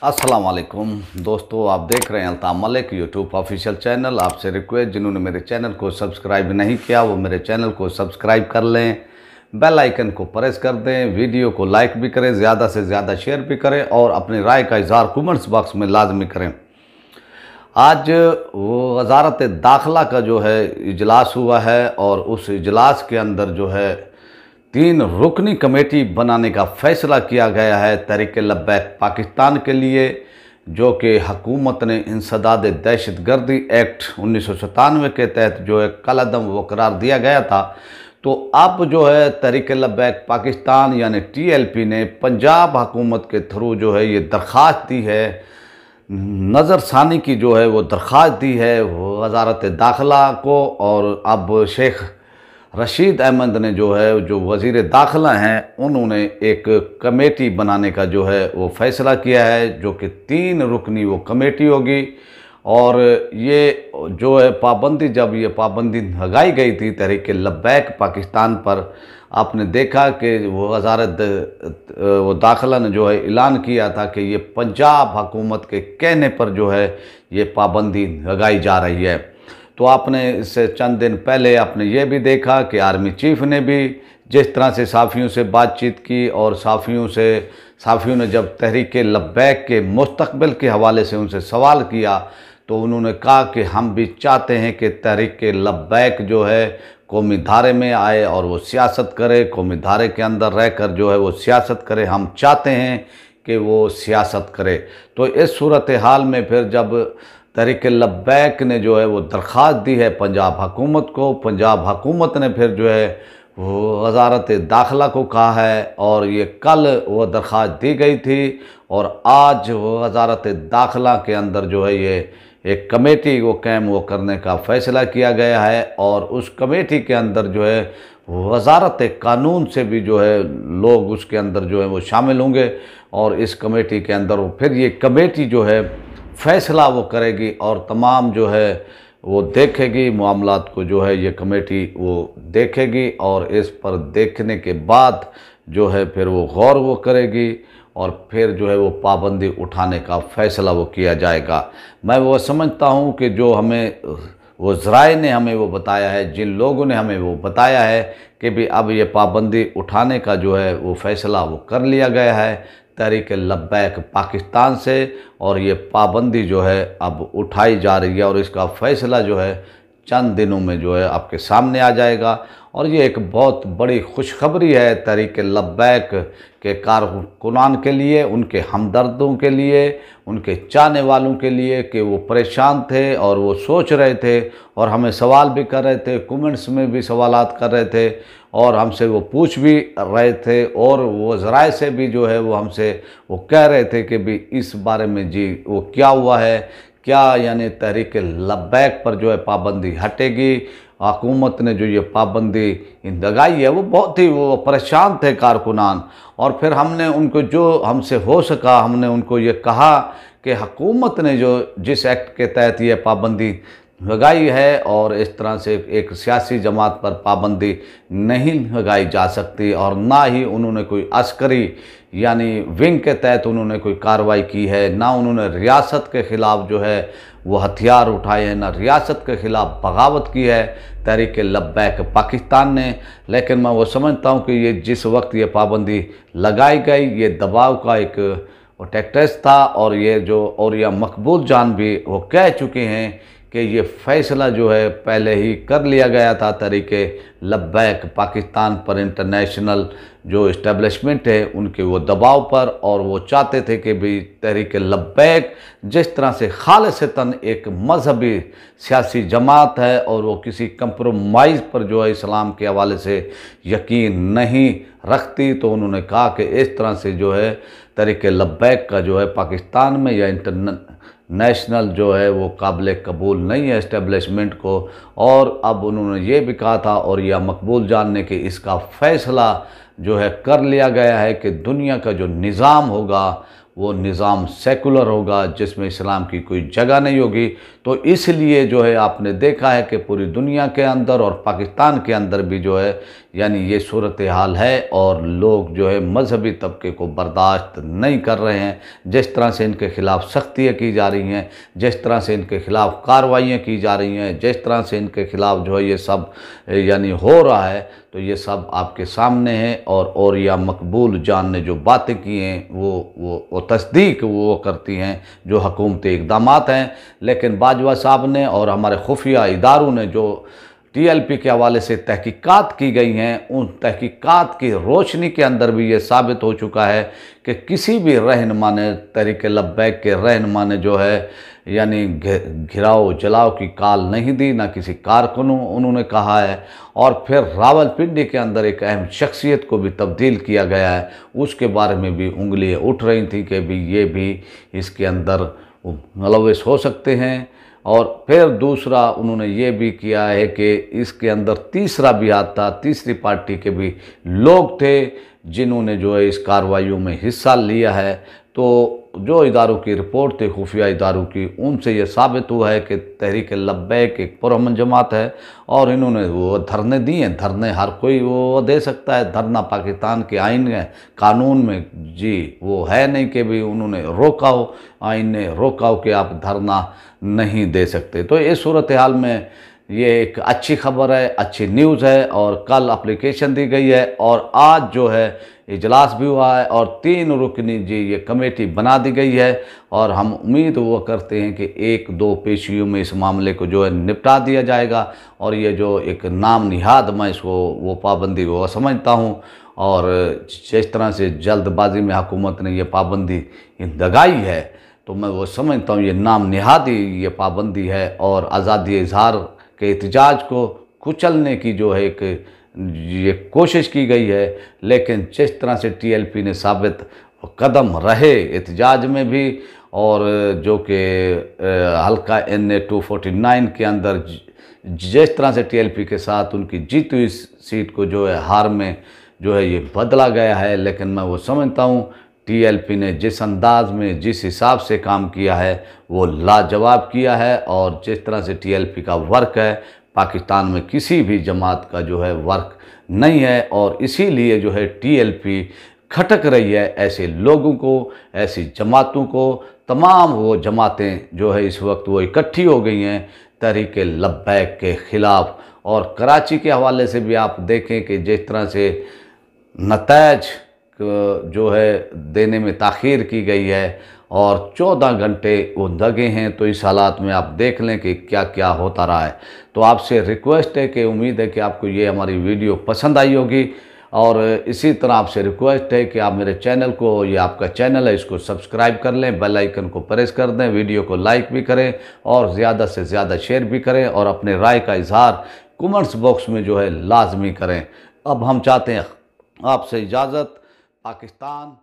अस्सलाम वालेकुम दोस्तों, आप देख रहे हैं Altaf Malik YouTube official channel. आपसे रिक्वेस्ट, जिन्होंने मेरे चैनल को सब्सक्राइब नहीं किया वो मेरे चैनल को सब्सक्राइब कर लें, बेल आइकन को प्रेस कर दें, वीडियो को लाइक भी करें, ज़्यादा से ज़्यादा शेयर भी करें और अपनी राय का इज़हार कमेंट्स बॉक्स में लाजमी करें। आज वो वज़ारत दाखिला का जो है इजलास हुआ है और उस इजलास के अंदर जो है 3 रुकनी कमेटी बनाने का फ़ैसला किया गया है तहरीक-ए-लब्बैक पाकिस्तान के लिए, जो कि हुकूमत ने इंसदाद दहशतगर्दी एक्ट 1997 के तहत जो है कलअदम वो करार दिया गया था। तो अब जो है तहरीक-ए-लब्बैक पाकिस्तान यानी TLP ने पंजाब हुकूमत के थ्रू जो है ये दरख्वास्त दी है, नज़रसानी की जो है वो दरख्वास्त दी है वज़ारत दाखिला को। और अब शेख रशीद अहमद ने जो है जो वज़ीर दाखिला हैं उन्होंने एक कमेटी बनाने का जो है वो फ़ैसला किया है, जो कि 3 रुकनी वो कमेटी होगी। और ये जो है पाबंदी, जब ये पाबंदी लगाई गई थी तहरीक-ए-लब्बैक पाकिस्तान पर, आपने देखा कि वो वज़ारत वो दाखिला ने जो है ऐलान किया था कि ये पंजाब हुकूमत के कहने पर जो है ये पाबंदी लगाई जा रही है। तो आपने इससे चंद दिन पहले आपने ये भी देखा कि आर्मी चीफ ने भी जिस तरह से साफ़ियों से बातचीत की और साफ़ियों ने जब तहरीक-ए-लब्बैक के मुस्तक़बिल के हवाले से उनसे सवाल किया तो उन्होंने कहा कि हम भी चाहते हैं कि तहरीक-ए-लब्बैक जो है कौमी धारे में आए और वो सियासत करे, कौमी धारे के अंदर रहकर जो है वो सियासत करे। हम चाहते हैं कि वो सियासत करे। तो इस सूरत हाल में फिर जब तहरीक-ए-लब्बैक ने जो है वो दरख्वास्त दी है पंजाब हुकूमत को, पंजाब हुकूमत ने फिर जो है वो वज़ारत दाखिला को कहा है और ये कल वो दरख्वास्त दी गई थी और आज वो वज़ारत दाखिला के अंदर जो है ये एक कमेटी वो कायम वो करने का फ़ैसला किया गया है। और उस कमेटी के अंदर जो है वज़ारत कानून से भी जो है लोग उसके अंदर जो है वो शामिल होंगे और इस कमेटी के अंदर फिर ये कमेटी जो है फ़ैसला वो करेगी और तमाम जो है वो देखेगी मामलात को, जो है ये कमेटी वो देखेगी और इस पर देखने के बाद जो है फिर वो गौर वो करेगी और फिर जो है वो पाबंदी उठाने का फ़ैसला वो किया जाएगा। मैं वो समझता हूँ कि जो हमें वो ज़राए ने हमें वो बताया है, जिन लोगों ने हमें वो बताया है कि भी अब ये पाबंदी उठाने का जो है वो फ़ैसला वो कर लिया गया है तहरीक-ए-लब्बैक पाकिस्तान से और ये पाबंदी जो है अब उठाई जा रही है और इसका फ़ैसला जो है चंद दिनों में जो है आपके सामने आ जाएगा। और ये एक बहुत बड़ी खुशखबरी है तहरीक-ए-लब्बैक के कारकुनान के लिए, उनके हमदर्दों के लिए, उनके चाहने वालों के लिए कि वो परेशान थे और वो सोच रहे थे और हमें सवाल भी कर रहे थे, कमेंट्स में भी सवालात कर रहे थे और हमसे वो पूछ भी रहे थे और वो ज़राए से भी जो है वो हमसे वो कह रहे थे कि भी इस बारे में जी वो क्या हुआ है, क्या यानी तहरीक-ए-लब्बैक पर जो है पाबंदी हटेगी। हुकूमत ने जो ये पाबंदी लगाई है वो बहुत ही वो परेशान थे कारकुनान और फिर हमने उनको जो हमसे हो सका हमने उनको ये कहा कि हुकूमत ने जो जिस एक्ट के तहत ये पाबंदी लगाई है और इस तरह से एक सियासी जमात पर पाबंदी नहीं लगाई जा सकती और ना ही उन्होंने कोई अस्करी यानी विंग के तहत उन्होंने कोई कार्रवाई की है, ना उन्होंने रियासत के ख़िलाफ़ जो है वो हथियार उठाए हैं, ना रियासत के ख़िलाफ़ बगावत की है तहरीक-ए-लब्बैक पाकिस्तान ने। लेकिन मैं वो समझता हूँ कि ये जिस वक्त ये पाबंदी लगाई गई ये दबाव का एक टैक्टिक्स था और ये जो और यह मकबूल जान भी वो कह चुके हैं कि ये फ़ैसला जो है पहले ही कर लिया गया था तहरीक-ए-लब्बैक पाकिस्तान पर, इंटरनेशनल जो इस्टेब्लिशमेंट है उनके वो दबाव पर, और वो चाहते थे कि भी तहरीक-ए-लब्बैक जिस तरह से खालिसतन एक मजहबी सियासी जमात है और वो किसी कंप्रोमाइज़ पर जो है इस्लाम के हवाले से यकीन नहीं रखती, तो उन्होंने कहा कि इस तरह से जो है तहरीक-ए-लब्बैक का जो है पाकिस्तान में या नेशनल जो है वो काबिल कबूल नहीं है इस्टेब्लिशमेंट को। और अब उन्होंने ये भी कहा था और यह मकबूल जानने कि इसका फ़ैसला जो है कर लिया गया है कि दुनिया का जो निज़ाम होगा वो निज़ाम सेकुलर होगा, जिसमें इस्लाम की कोई जगह नहीं होगी। तो इसलिए जो है आपने देखा है कि पूरी दुनिया के अंदर और पाकिस्तान के अंदर भी जो है यानी ये सूरत हाल है, और लोग जो है मजहबी तबके को बर्दाश्त नहीं कर रहे हैं। जिस तरह से इनके ख़िलाफ़ सख्तियाँ की जा रही हैं, जिस तरह से इनके ख़िलाफ़ कार्रवाइयाँ की जा रही हैं, जिस तरह से इनके ख़िलाफ़ जो है ये सब यानी हो रहा है, तो ये सब आपके सामने है। और या मकबूल जान ने जो बातें की हैं वो तस्दीक वो करती हैं जो हुकूमती इक़दामात हैं। लेकिन बाजवा साहब ने और हमारे खुफिया इदारों ने जो TLP के हवाले से तहकीकात की गई हैं, उन तहकीकात की रोशनी के अंदर भी ये साबित हो चुका है कि किसी भी रहनुमा ने, तहरीक लब्बैक के रहनुमा ने जो है यानी घिराव जलाव की काल नहीं दी, ना किसी कारकुन उन्होंने कहा है। और फिर रावलपिंडी के अंदर एक अहम शख्सियत को भी तब्दील किया गया है, उसके बारे में भी उंगलियां उठ रही थी कि भी ये भी इसके अंदर मुलव्वस हो सकते हैं। और फिर दूसरा उन्होंने ये भी किया है कि इसके अंदर तीसरा भी हाथ था, तीसरी पार्टी के भी लोग थे जिन्होंने जो है इस कार्रवाइयों में हिस्सा लिया है। तो जो इदारों की रिपोर्ट थी, खुफिया इदारों की, उनसे ये साबित हुआ है कि तहरीक लब्बैक एक पुरअमन जमात है और इन्होंने वो धरने दिए हैं। धरने हर कोई वो दे सकता है, धरना पाकिस्तान के आइन में, कानून में जी वो है नहीं कि भी उन्होंने रोका हो, आइन ने रोका हो कि आप धरना नहीं दे सकते। तो इस सूरत हाल में ये एक अच्छी खबर है, अच्छी न्यूज़ है। और कल एप्लीकेशन दी गई है और आज जो है इजलास भी हुआ है और 3 रुकनी जी ये कमेटी बना दी गई है। और हम उम्मीद वो करते हैं कि 1-2 पेशियों में इस मामले को जो है निपटा दिया जाएगा। और ये जो एक नाम निहाद मैं इसको वो पाबंदी वो समझता हूँ, और जिस तरह से जल्दबाजी में हुकूमत ने ये पाबंदी लगाई है, तो मैं वो समझता हूँ ये नाम निहादी ये पाबंदी है और आज़ादी इजहार के एहतजाज को कुचलने की जो है एक ये कोशिश की गई है। लेकिन जिस तरह से TLP ने साबित कदम रहे एहतजाज में भी, और जो कि हल्का NA 249 के अंदर जिस तरह से TLP के साथ उनकी जीती हुई सीट को जो है हार में जो है ये बदला गया है। लेकिन मैं वो समझता हूँ TLP ने जिस अंदाज में जिस हिसाब से काम किया है वो लाजवाब किया है। और जिस तरह से TLP का वर्क है, पाकिस्तान में किसी भी जमात का जो है वर्क नहीं है। और इसीलिए जो है TLP खटक रही है ऐसे लोगों को, ऐसी जमातों को। तमाम वो जमातें जो है इस वक्त वो इकट्ठी हो गई हैं तहरीक लब्बैक के ख़िलाफ़। और कराची के हवाले से भी आप देखें कि जिस तरह से नताइज जो है देने में ताख़ीर की गई है और 14 घंटे वो दगे हैं, तो इस हालात में आप देख लें कि क्या क्या होता रहा है। तो आपसे रिक्वेस्ट है कि उम्मीद है कि आपको ये हमारी वीडियो पसंद आई होगी। और इसी तरह आपसे रिक्वेस्ट है कि आप मेरे चैनल को, ये आपका चैनल है, इसको सब्सक्राइब कर लें, बेल आइकन को प्रेस कर दें, वीडियो को लाइक भी करें और ज़्यादा से ज़्यादा शेयर भी करें और अपने राय का इजहार कमेंट्स बॉक्स में जो है लाजमी करें। अब हम चाहते हैं आपसे इजाज़त। पाकिस्तान।